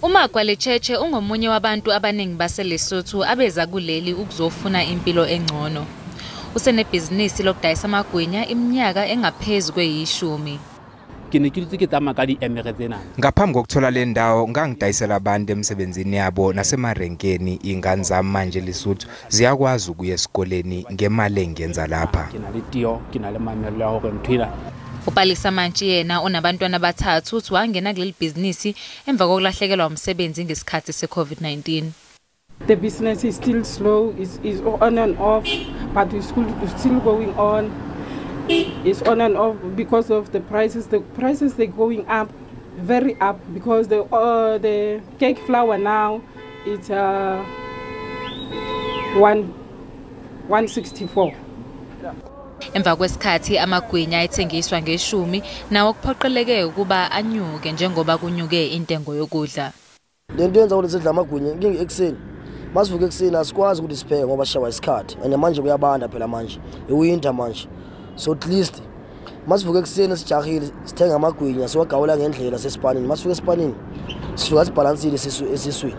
Umagwinya ungomunye wabantu abaningi baseLesotho abeza kuleli ukuzofuna impilo engcono. Usenebhizinisi lokudayisa amagwinya iminyaka engaphezulu kwe-10. Ngaphambi kokuthola le ndawo ngangidayisela abantu emsebenzini yabo nasemarenkeni. Ingane zami manje Lesotho ziyakwazi ukuya esikoleni ngemali engenza lapha. Upalisa manje yena onabantwana abathathu uthi wangena kuleli bhizinisi emva kokulahlekelwa umsebenzi ngesikhathi se-COVID-19. The business is still slow, is on and off, but it's still going on. It's on and off because of the prices. The prices they're going up, very up, because the cake flour now it's 164. Emva kwesikhathi amagwinya ayethengiswa nge10 nawo kuphoqeleke ukuba anyuke njengoba kunyuke intengo yokudla. Lento yenza ukuthi sidla amagwinya ngingekuseni. Masivuke ekseni asikwazi ukuthi sipheke ngoba shawa isikhathi and manje kuyabanda phela manje. Iwinter manje. So at least masivuke ekseni sijahile sithenga amagwinya siwagawula ngendlela sesipanini. Masivuke esipanini sifika sibalansile esiswini.